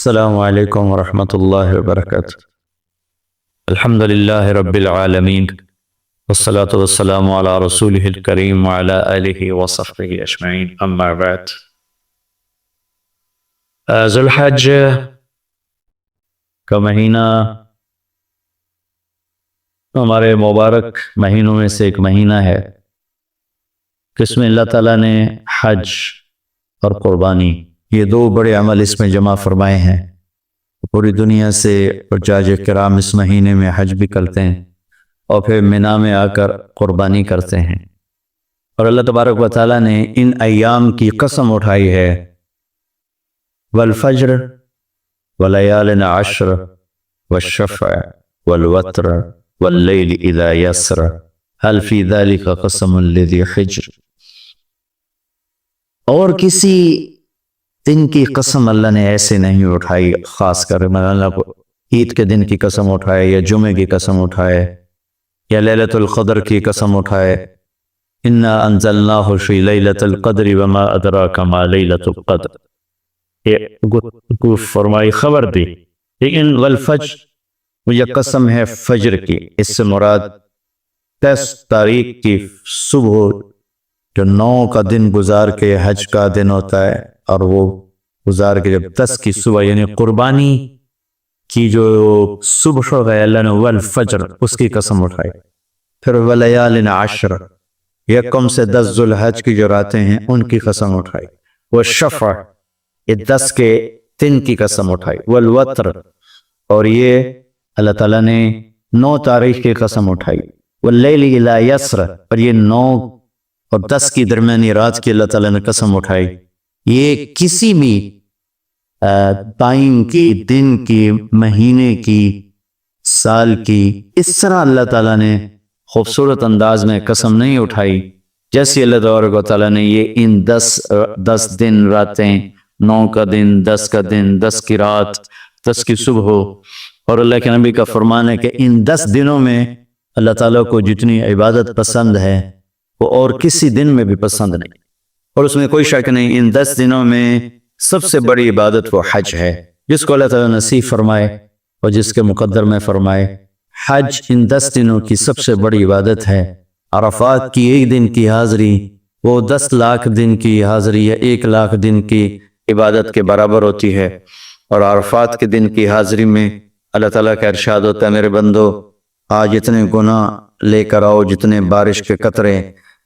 السلام علیکم ورحمۃ اللہ وبرکاتہ۔ الحمد للہ رب العالمین والصلاة والسلام علی رسولہ الکریم وعلی آلہ وصحبہ اجمعین، اما بعد۔ ذو الحج کا مہینہ ہمارے مبارک مہینوں میں سے ایک مہینہ ہے جس میں اللہ تعالیٰ نے حج اور قربانی یہ دو بڑے عمل اس میں جمع فرمائے ہیں۔ پوری دنیا سے حجاج کرام اس مہینے میں حج بھی کرتے ہیں اور پھر منی میں آ کر قربانی کرتے ہیں، اور اللہ تبارک و تعالیٰ نے ان ایام کی قسم اٹھائی ہے، والفجر ولیال عشر والشفع والوتر واللیل اذا یسر هل فی ذلک قسم لذی حجر۔ اور کسی دن کی قسم اللہ نے ایسے نہیں اٹھائی، خاص کر اللہ کو عید کے دن کی قسم اٹھائے یا جمعے کی قسم اٹھائے یا لیلۃ القدر کی قسم اٹھائے، انا انزلناہ فی لیلۃ القدر وما ادراک ما لیلۃ القدر، یہ فرمائی خبر دی۔ لیکن والفجر یہ قسم ہے فجر کی، اس سے مراد 10 تاریخ کی صبح جو 9 کا دن گزار کے حج کا دن ہوتا ہے، اور وہ گزار کے جب 10 کی صبح یعنی قربانی کی جو صبح ہے، اللہ نے والفجر اس کی قسم اٹھائی۔ پھر ولیال عشر 1 سے 10 ذو الحج کی جو راتیں ہیں ان کی قسم اٹھائی، والشفع یہ 10 کے دن کی قسم اٹھائی، والوتر اور یہ اللہ تعالیٰ نے 9 تاریخ کی قسم اٹھائی، واللیل اذا یسر اور یہ 9 اور 10 کی درمیانی رات کی اللہ تعالیٰ نے قسم اٹھائی۔ یہ کسی بھی ٹائم کی، دن کی، مہینے کی، سال کی اس طرح اللہ تعالیٰ نے خوبصورت انداز میں قسم نہیں اٹھائی جیسے اللہ تبارک و تعالیٰ نے یہ ان 10 دن راتیں، 9 کا دن، 10 کا دن، 10 کی رات، 10 کی صبح ہو۔ اور اللہ کے نبی کا فرمان ہے کہ ان 10 دنوں میں اللہ تعالیٰ کو جتنی عبادت پسند ہے وہ اور کسی دن میں بھی پسند نہیں، اور اس میں کوئی شک نہیں ان 10 دنوں میں سب سے بڑی عبادت وہ حج ہے، جس کو اللہ تعالیٰ نصیب فرمائے اور جس کے مقدر میں فرمائے۔ حج ان 10 دنوں کی سب سے بڑی عبادت ہے۔ عرفات کی 1 دن کی حاضری وہ 10 لاکھ دن کی حاضری یا 1 لاکھ دن کی عبادت کے برابر ہوتی ہے، اور عرفات کے دن کی حاضری میں اللہ تعالیٰ کا ارشاد ہوتا ہے، میرے بندو آج جتنے گناہ لے کر آؤ، جتنے بارش کے قطرے،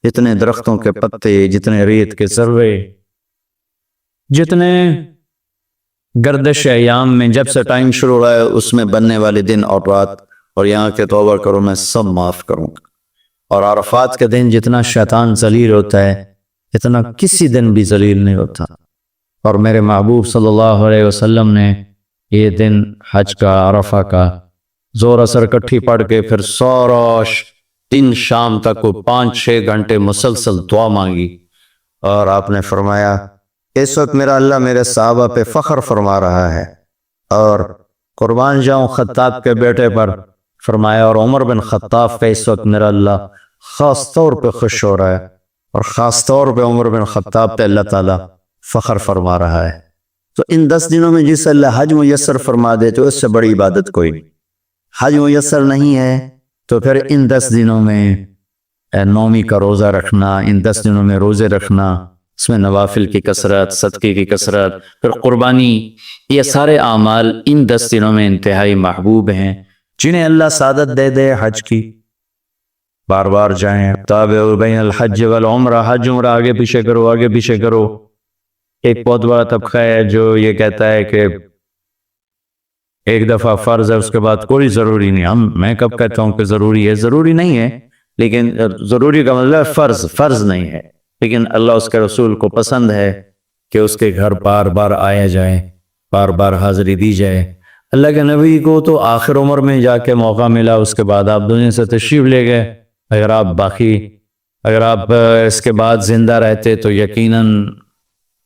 جتنے درختوں کے پتے، جتنے ریت کے ذرے، جتنے گردش ایام میں جب سے ٹائم شروع ہوا ہے اس میں بننے والے دن اور رات اور یہاں کے توبہ کرو، میں سب معاف کروں گا۔ اور عرفات کے دن جتنا شیطان ذلیل ہوتا ہے اتنا کسی دن بھی ذلیل نہیں ہوتا، اور میرے محبوب صلی اللہ علیہ وسلم نے یہ دن حج کا، عرفہ کا زور اثر کٹھی پڑھ کے پھر سارا دن شام تک وہ 5-6 گھنٹے مسلسل دعا مانگی، اور آپ نے فرمایا اس وقت میرا اللہ میرے صحابہ پہ فخر فرما رہا ہے، اور قربان جاؤں خطاب کے بیٹے پر، فرمایا اور عمر بن خطاب پہ اس وقت میرا اللہ خاص طور پہ خوش ہو رہا ہے، اور خاص طور پہ عمر بن خطاب پہ اللہ تعالیٰ فخر فرما رہا ہے۔ تو ان 10 دنوں میں جس اللہ حج میسر فرما دے تو اس سے بڑی عبادت کوئی نہیں۔ حج میسر نہیں ہے تو پھر ان 10 دنوں میں نومی کا روزہ رکھنا، ان 10 دنوں میں روزے رکھنا، اس میں نوافل کی کثرت، صدقے کی کثرت، پھر قربانی، یہ سارے اعمال ان 10 دنوں میں انتہائی محبوب ہیں، جنہیں اللہ سعادت دے دے حج کی، بار بار جائیں۔ تابعوا بین الحج والعمرہ، حج عمرہ آگے پیچھے کرو، آگے پیچھے کرو۔ ایک بہت بڑا طبقہ ہے جو یہ کہتا ہے کہ ایک دفعہ فرض ہے اس کے بعد کوئی ضروری نہیں۔ میں کب کہتا ہوں کہ ضروری ہے؟ ضروری نہیں ہے، لیکن ضروری کا مطلب فرض نہیں ہے، لیکن اللہ اس کے رسول کو پسند ہے کہ اس کے گھر بار بار آیا جائے، بار بار حاضری دی جائے۔ اللہ کے نبی کو تو آخر عمر میں جا کے موقع ملا، اس کے بعد آپ دنیا سے تشریف لے گئے۔ اگر آپ اس کے بعد زندہ رہتے تو یقیناً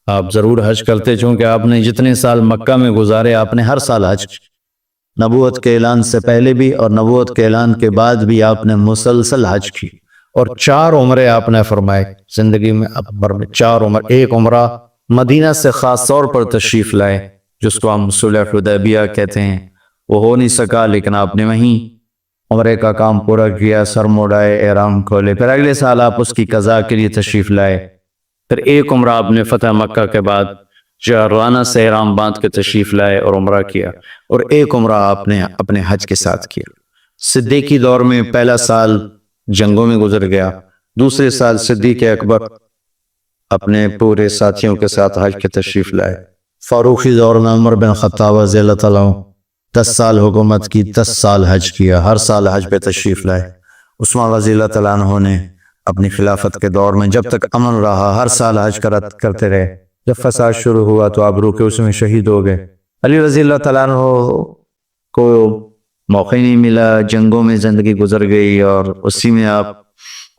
آپ ضرور حج کرتے، چونکہ آپ نے جتنے سال مکہ میں گزارے آپ نے ہر سال حج، نبوت کے اعلان سے پہلے بھی اور نبوت کے اعلان کے بعد بھی آپ نے مسلسل حج کی، اور 4 عمرے آپ نے فرمائے زندگی میں، 4 عمر، ایک عمرہ مدینہ سے خاص طور پر تشریف لائے جس کو ہم صلح حدیبیہ کہتے ہیں، وہ ہو نہیں سکا، لیکن آپ نے وہیں عمرے کا کام پورا کیا، سر موڑائے، احرام کھولے، پھر اگلے سال آپ اس کی قضاء کے لیے تشریف لائے، پھر ایک عمرہ آپ نے فتح مکہ کے بعد جارانہ سے احرام باندھ کے تشریف لائے اور عمرہ کیا، اور ایک عمرہ آپ نے اپنے حج کے ساتھ کیا۔ صدیقی دور میں پہلا سال جنگوں میں گزر گیا، دوسرے سال صدیق اکبر اپنے پورے ساتھیوں کے ساتھ حج کے تشریف لائے۔ فاروقی دور میں عمر بن خطاب رضی اللہ تعالیٰ 10 سال حکومت کی، 10 سال حج کیا، ہر سال حج پہ تشریف لائے۔ عثمان رضی اللہ تعالیٰ عنہ نے اپنی خلافت کے دور میں جب تک امن رہا ہر سال حج کرتے رہے، جب فساد شروع ہوا تو آپ روکے، اس میں شہید ہو گئے۔ علی رضی اللہ تعالیٰ عنہ کو موقع ہی نہیں ملا، جنگوں میں زندگی گزر گئی، اور اسی میں آپ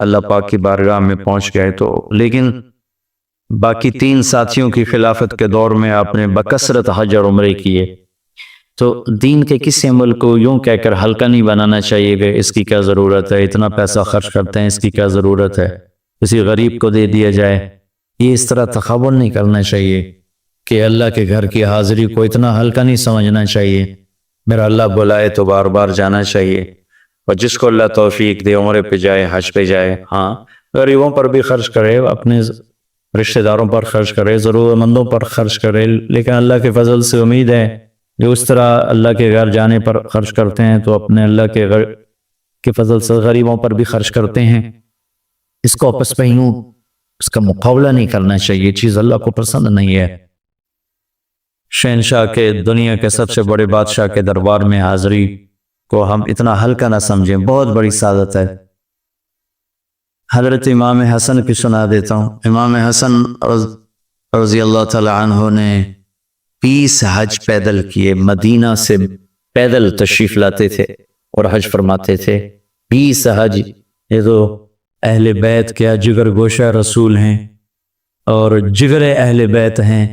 اللہ پاک کی بارگاہ میں پہنچ گئے۔ تو لیکن باقی 3 ساتھیوں کی خلافت کے دور میں آپ نے بکثرت حج اور عمرے کیے۔ تو دین کے کسی عمل کو یوں کہہ کر ہلکا نہیں بنانا چاہیے کہ اس کی کیا ضرورت ہے، اتنا پیسہ خرچ کرتے ہیں، اس کی کیا ضرورت ہے، کسی غریب کو دے دیا جائے۔ یہ اس طرح تخول نہیں کرنا چاہیے کہ اللہ کے گھر کی حاضری کو اتنا ہلکا نہیں سمجھنا چاہیے۔ میرا اللہ بلائے تو بار بار جانا چاہیے، اور جس کو اللہ توفیق دے عمرے پہ جائے، حج پہ جائے۔ ہاں، غریبوں پر بھی خرچ کرے، اپنے رشتہ داروں پر خرچ کرے، ضرورت مندوں پر خرچ کرے، لیکن اللہ کے فضل سے امید ہے جو اس طرح اللہ کے گھر جانے پر خرچ کرتے ہیں تو اپنے اللہ کے گھر کے فضل سے غریبوں پر بھی خرچ کرتے ہیں۔ اس کو آپس میں یوں اس کا مقابلہ نہیں کرنا چاہیے، چیز اللہ کو پسند نہیں ہے۔ شہنشاہ کے، دنیا کے سب سے بڑے بادشاہ کے دربار میں حاضری کو ہم اتنا ہلکا نہ سمجھیں، بہت بڑی سعادت ہے۔ حضرت امام حسن کی سنا دیتا ہوں۔ امام حسن رضی اللہ تعالی عنہ نے 20 حج پیدل کیے، مدینہ سے پیدل تشریف لاتے تھے اور حج فرماتے تھے۔ 20 حج، یہ تو اہل بیت کیا جگر گوشہ رسول ہیں اور جگر اہل بیت ہیں،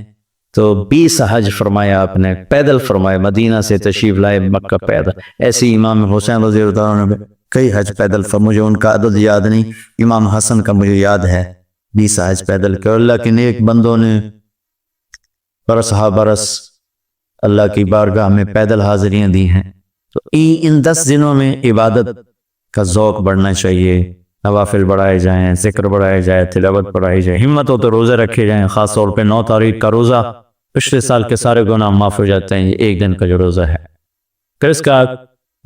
تو 20 حج فرمایا آپ نے، پیدل فرمایا، مدینہ سے تشریف لائے مکہ پیدل۔ ایسے امام حسین رضی اللہ عنہ نے کئی حج پیدل مجھے ان کا عدد یاد نہیں، امام حسن کا مجھے یاد ہے 20 حج پیدل کر۔ اللہ کے نیک بندوں نے برس ہا برس اللہ کی بارگاہ میں پیدل حاضریاں دی ہیں۔ تو ان 10 دنوں میں عبادت کا ذوق بڑھنا چاہیے، نوافل بڑھائے جائیں، ذکر بڑھائے جائے، تلاوت بڑھائی جائے، ہمت ہو تو روزے رکھے جائیں، خاص طور پہ 9 تاریخ کا روزہ پچھلے سال کے سارے گناہ معاف ہو جاتے ہیں، یہ ایک دن کا جو روزہ ہے۔ پھر اس کا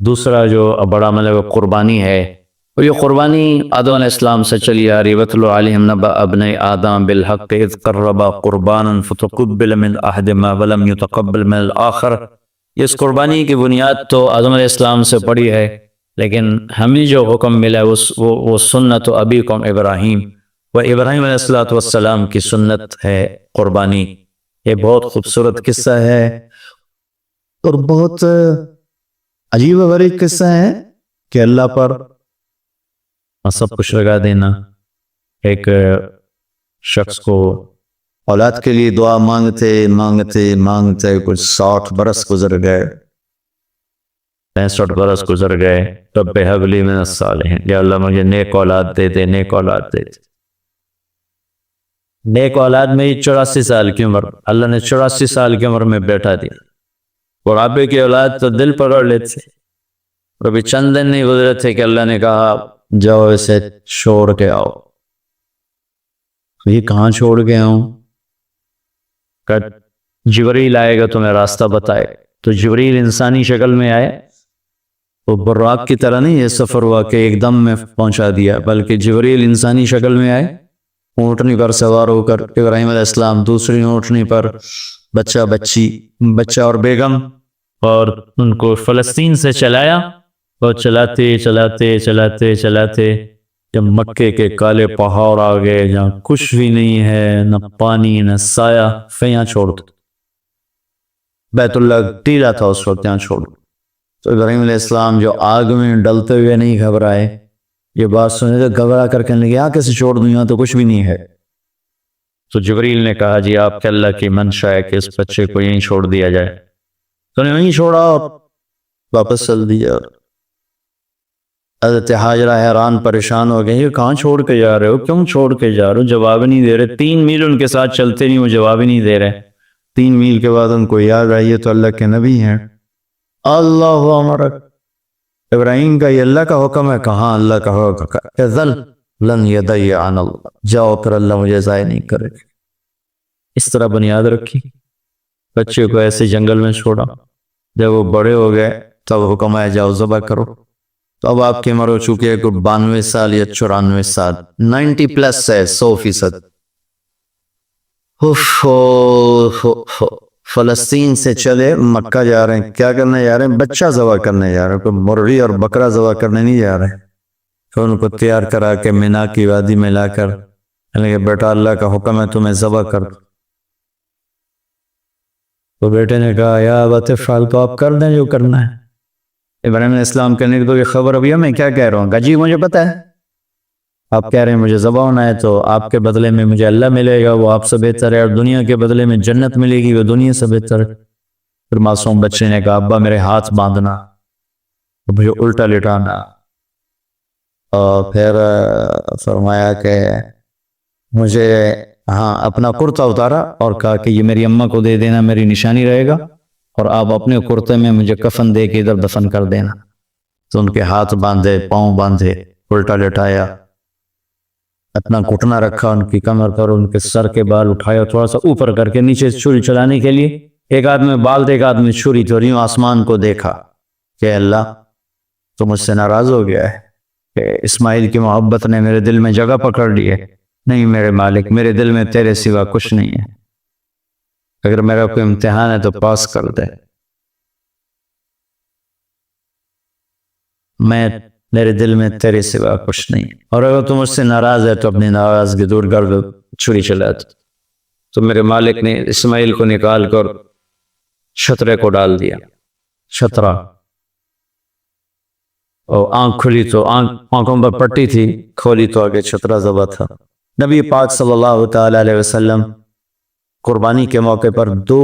دوسرا جو بڑا عمل ہے وہ قربانی ہے، اور یہ قربانی آدم علیہ السلام سے چلی آ رہی۔ وَاتْلُ عَلَيْهِمْ نَبَأَ ابْنَيْ آدَمَ بِالْحَقِّ إِذْ قَرَّبَا قُرْبَانًا فَتُقُبِّلَ مِنْ أَحَدِهِمَا وَلَمْ يُتَقَبَّلْ مِنَ الْآخَرِ۔ اس قربانی کی بنیاد تو آدم علیہ السلام سے پڑی ہے، لیکن ہمیں جو حکم ملا ہے وہ سنت ابیکم ابراہیم، وہ ابراہیم علیہ السلام کی سنت ہے قربانی۔ یہ بہت خوبصورت قصہ ہے اور بہت عجیب و غریب قصہ ہے کہ اللہ پر سب کچھ لگا دینا۔ ایک شخص کو اولاد کے لیے دعا مانگتے مانگتے مانگتے کچھ 60 برس گزر گئے، 65 برس گزر گئے۔ رب ہب لی من الصالحین، یا اللہ مجھے نیک اولاد دے دے، نیک اولاد دے دے۔ نیک اولاد میں 84 سال کی عمر، اللہ نے 84 سال کی عمر میں بیٹا دیا۔ بڑھاپے کی اولاد تو دل پکڑ لیتے، اور ابھی چند دن نہیں گزرے تھے کہ اللہ نے کہا جاؤ اسے چھوڑ کے آؤ۔ یہ کہاں چھوڑ کے آؤں؟ کہ جبریل آئے گا تمہیں راستہ بتائے۔ تو جبریل انسانی شکل میں آئے، وہ براق کی طرح نہیں یہ سفر ہوا کہ ایک دم میں پہنچا دیا، بلکہ جبریل انسانی شکل میں آئے، اونٹنی پر سوار ہو کر ابراہیم علیہ السلام، دوسری اونٹنی پر بچہ اور بیگم، اور ان کو فلسطین سے چلایا، اور چلاتے چلاتے چلاتے چلاتے جب مکے کے کالے پہاڑ آ گئے جہاں کچھ بھی نہیں ہے، نہ پانی نہ سایہ، پھر یہاں چھوڑ دو۔ بیت اللہ ٹیلا تھا اس وقت، یہاں چھوڑ دو۔ تو ابراہیم علیہ السلام جو آگ میں ڈلتے ہوئے نہیں گھبرائے، یہ بات سنے تو گھبرا کر کہنے لگے یہاں کیسے چھوڑ دوں، یہاں تو کچھ بھی نہیں ہے۔ تو جبریل نے کہا جی آپ کے اللہ کی منشا ہے کہ اس بچے کو یہیں چھوڑ دیا جائے۔ تو نے وہیں چھوڑا اور واپس چل دیا۔ حضرت حاجرہ حیران پریشان ہو گئے، یہ کہاں چھوڑ کے جا رہے ہو، کیوں چھوڑ کے جا رہے ہو، جواب نہیں دے رہے۔ 3 میل ان کے ساتھ چلتے نہیں، وہ جواب ہی نہیں دے رہے۔ 3 میل کے بعد ان کو یاد آئی یہ تو اللہ کے نبی ہیں. اللہ امرک، ابراہیم کا یہ اللہ کا حکم ہے. کہاں اللہ کا حکم؟ اذل لن یضیعن اللہ، جاؤ پھر اللہ مجھے ضائع نہیں کرے. اس طرح بنیاد رکھی، بچے کو ایسے جنگل میں چھوڑا. جب وہ بڑے ہو گئے تب حکم آیا جاؤ ذبح کرو. تو اب آپ کی عمر ہو چکی ہے کوئی 92 سال یا 94 سال، 90 پلس ہے، 100%. فلسطین سے چلے مکہ جا رہے ہیں. کیا کرنے جا رہے ہیں؟ بچہ ذبح کرنے جا رہے ہیں. کوئی مرغی اور بکرا ذبح کرنے نہیں جا رہے. تو ان کو تیار کرا کے مینا کی وادی میں لا کر کہ بیٹا اللہ کا حکم ہے تمہیں ذبح کر. تو بیٹے نے کہا یا ابت افعل، تو آپ کر دیں جو کرنا ہے. ابراہیم علیہ السلام کہنے کو یہ خبر ابھی میں کیا کہہ رہا ہوں؟ کہا جی مجھے پتہ ہے، آپ کہہ رہے ہیں مجھے ذبح ہونا ہے تو آپ کے بدلے میں مجھے اللہ ملے گا، وہ آپ سے بہتر ہے، اور دنیا کے بدلے میں جنت ملے گی، وہ دنیا سے بہتر ہے. پھر معصوم بچے نے کہا ابا میرے ہاتھ باندھنا، مجھے الٹا لٹانا. اور پھر فرمایا کہ مجھے اپنا کرتا اتارا اور کہا کہ یہ میری اماں کو دے دینا، میری نشانی رہے گا، اور آپ اپنے کرتے میں مجھے کفن دے کے ادھر دفن کر دینا. تو ان کے ہاتھ باندھے، پاؤں باندھے، الٹا لٹایا، اپنا گھٹنا رکھا ان کی کمر پر، ان کے سر کے بال اٹھایا تھوڑا سا اوپر کر کے نیچے چھری چلانے کے لیے. ایک آدمی بال دے، ایک آدمی چھری. تو یوں آسمان کو دیکھا کہ اللہ تو مجھ سے ناراض ہو گیا ہے کہ اسماعیل کی محبت نے میرے دل میں جگہ پکڑ لی ہے. نہیں میرے مالک، میرے دل میں تیرے سوا کچھ نہیں ہے. اگر میرا کوئی امتحان ہے تو پاس کر دے. میرے دل میں تیرے سوا کچھ نہیں، اور اگر تم مجھ سے ناراض ہے تو اپنی ناراضگی دور کر دو، چھری چلا دو. تو میرے مالک نے اسماعیل کو نکال کر چھترے کو ڈال دیا، چھترا. اور آنکھ کھلی تو آنکھوں پر پٹی تھی، کھولی تو آگے چھترا ذبح تھا. نبی پاک صلی اللہ تعالی علیہ وسلم قربانی کے موقع پر 2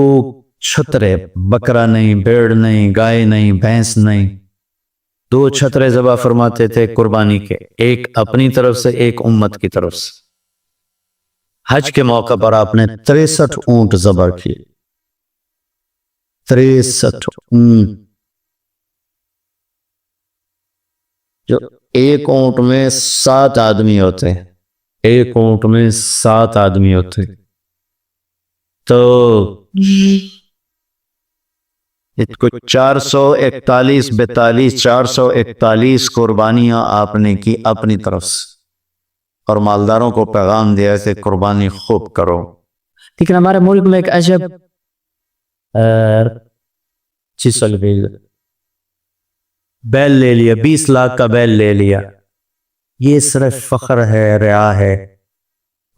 چھترے، بکرا نہیں، بھیڑ نہیں، گائے نہیں، بھینس نہیں، 2 چھترے ذبح فرماتے تھے قربانی کے، ایک اپنی طرف سے، ایک امت کی طرف سے. حج کے موقع پر آپ نے 63 اونٹ ذبح کیے. 63 اونٹ، جو ایک اونٹ میں 7 آدمی ہوتے ہیں. ایک اونٹ میں 7 آدمی ہوتے. تو 441 42 441 قربانیاں آپ نے کی اپنی طرف سے، اور مالداروں کو پیغام دیا کہ قربانی خوب کرو. لیکن ہمارے ملک میں ایک عجب چیز چل گئی، بیل لے لیا، 20 لاکھ کا بیل لے لیا. یہ صرف فخر ہے، ریا ہے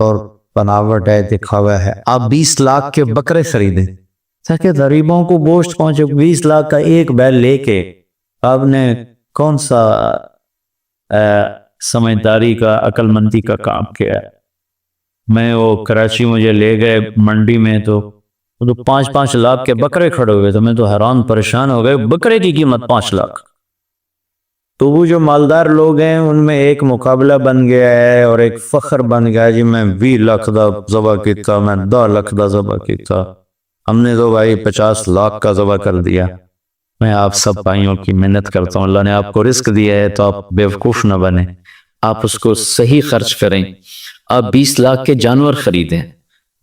اور بناوٹ ہے، دکھاوا ہے. آپ 20 لاکھ کے بکرے خریدیں تاکہ غریبوں کو گوشت پہنچے. 20 لاکھ کا ایک بیل لے کے آپ نے کون سا سمجھداری کا، عقل مندی کا کام کیا ہے؟ میں وہ کراچی مجھے لے گئے منڈی میں، تو 5-5 لاکھ کے بکرے کھڑے ہوئے. تو میں تو حیران پریشان ہو گئے، بکرے کی قیمت 5 لاکھ. تو وہ جو مالدار لوگ ہیں ان میں ایک مقابلہ بن گیا ہے اور ایک فخر بن گیا، جی میں 20 لاکھ دا ذبح کیتا، میں 10 لاکھ دا ذبح کیتا. ہم نے تو بھائی 50 لاکھ کا ذبح کر دیا. میں آپ سب بھائیوں کی محنت کرتا ہوں، اللہ نے آپ کو رزق دیا ہے تو آپ بیوقوف نہ بنیں، آپ اس کو صحیح خرچ کریں. آپ 20 لاکھ کے جانور خریدیں،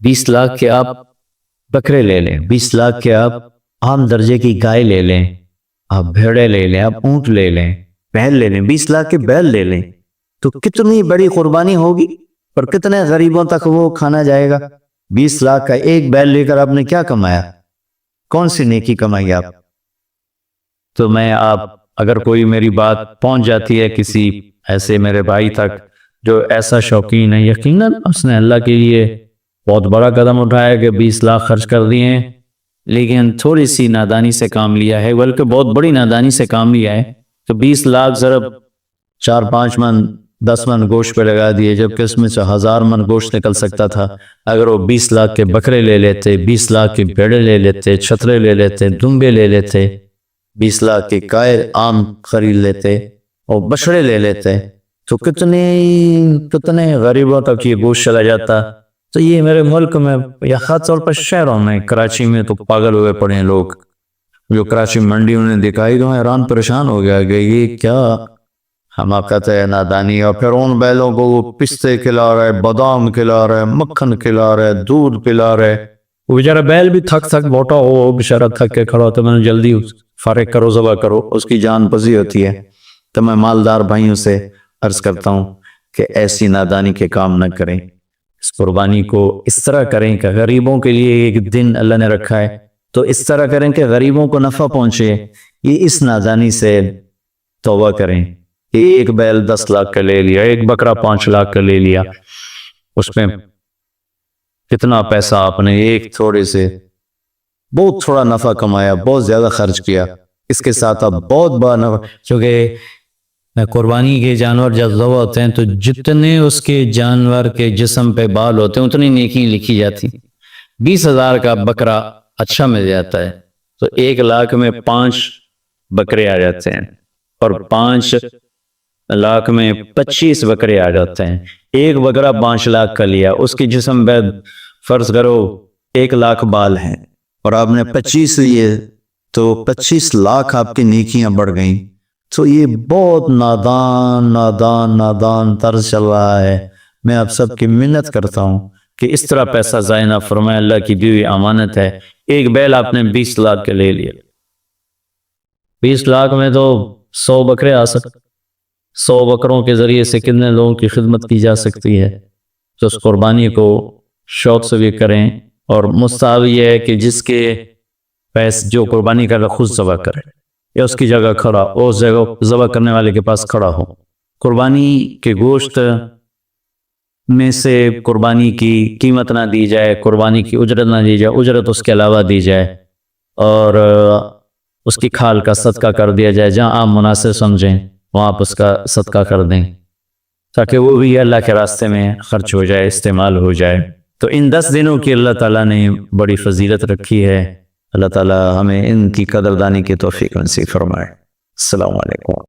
20 لاکھ کے آپ بکرے لے لیں، 20 لاکھ کے آپ عام درجے کی گائے لے لیں، آپ بھیڑے لے لیں، آپ اونٹ لے لیں، بیل لے لیں، 20 لاکھ کے بیل لے لیں. تو کتنی بڑی قربانی ہوگی اور کتنے غریبوں تک وہ کھانا جائے گا. 20 لاکھ کا ایک بیل لے کر آپ نے کیا کمایا؟ کون سی نیکی کمائی آپ؟ تو میں اگر کوئی میری بات پہنچ جاتی ہے کسی ایسے میرے بھائی تک جو ایسا شوقین ہے، یقیناً اس نے اللہ کے لیے بہت بڑا قدم اٹھایا کہ 20 لاکھ خرچ کر دیے ہیں، لیکن تھوڑی سی نادانی سے کام لیا ہے، بلکہ بہت بڑی نادانی سے کام لیا ہے. تو 20 لاکھ ضرب 4-5 من 10 من گوشت پہ لگا دیے، جبکہ اس میں سے 1000 من گوشت نکل سکتا تھا. اگر وہ 20 لاکھ کے بکرے لے لیتے، 20 لاکھ کے بھیڑے لے لیتے، چھترے لے لیتے، دمبے لے لیتے، 20 لاکھ کے گائے عام خرید لیتے اور بچڑے لے لیتے، تو کتنے غریبوں تک یہ گوشت چلا جاتا. تو یہ میرے ملک میں یا خاص طور پر شہروں میں، کراچی میں تو پاگل ہوئے پڑے ہیں لوگ، جو کراچی منڈی انہیں دکھائی تو حیران پریشان ہو گیا کہ یہ کیا حماقت ہے، نادانی. اور پھر ان بیلوں کو وہ پستے کھلا رہے، بادام کھلا رہے، مکھن کھلا رہے، دودھ پلا رہے. وہ بیچارہ بیل بھی تھک موٹا ہو، بیچارہ تھک کے کھڑا ہوتا ہے. میں نے جلدی فارغ کرو، ذبح کرو، اس کی جان پزی ہوتی ہے. تو میں مالدار بھائیوں سے عرض کرتا ہوں کہ ایسی نادانی کے کام نہ کریں. اس قربانی کو اس طرح کریں کہ غریبوں کے لیے ایک دن اللہ نے رکھا ہے تو اس طرح کریں کہ غریبوں کو نفع پہنچے. یہ اس نادانی سے توبہ کریں. ایک بیل 10 لاکھ کا لے لیا، ایک بکرا 5 لاکھ کا لے لیا، اس میں کتنا پیسہ آپ نے ایک تھوڑے سے بہت تھوڑا نفع کمایا، بہت زیادہ خرچ کیا. اس کے ساتھ آپ بہت بڑا نفع، چونکہ قربانی کے جانور جب ذبح ہوتے ہیں تو جتنے اس کے جانور کے جسم پہ بال ہوتے ہیں اتنی نیکی لکھی جاتی. 20,000 کا بکرا اچھا مل جاتا ہے تو 1 لاکھ میں 5 بکرے آ جاتے ہیں، اور 5 لاکھ میں 25 بکرے آ جاتے ہیں. ایک بکرا 5 لاکھ کا لیا، اس کی جسم پہ فرض کرو 1 لاکھ بال ہیں اور آپ نے 25 لیے تو 25 لاکھ آپ کی نیکیاں بڑھ گئیں. تو یہ بہت نادان طرز چل رہا ہے. میں آپ سب کی منت کرتا ہوں کہ اس طرح پیسہ ضائع نہ فرمائے. اللہ کی دی ہوئی امانت ہے. ایک بیل آپ نے 20 لاکھ کے لے لیا، 20 لاکھ میں تو 100 بکرے آ سکتے. 100 بکروں کے ذریعے سے کتنے لوگوں کی خدمت کی جا سکتی ہے. تو اس قربانی کو شوق سے بھی کریں. اور مستحب یہ ہے کہ جس کے پیسے جو قربانی کر رہا خود ذبح کرے یا اس کی جگہ کھڑا، اس جگہ ذبح کرنے والے کے پاس کھڑا ہو. قربانی کے گوشت میں سے قربانی کی قیمت نہ دی جائے، قربانی کی اجرت نہ دی جائے، اجرت اس کے علاوہ دی جائے، اور اس کی کھال کا صدقہ کر دیا جائے. جہاں آپ مناسب سمجھیں وہاں آپ اس کا صدقہ کر دیں تاکہ وہ بھی اللہ کے راستے میں خرچ ہو جائے، استعمال ہو جائے. تو ان 10 دنوں کی اللہ تعالیٰ نے بڑی فضیلت رکھی ہے. اللہ تعالیٰ ہمیں ان کی قدردانی کی توفیق نصیب فرمائے. السلام علیکم.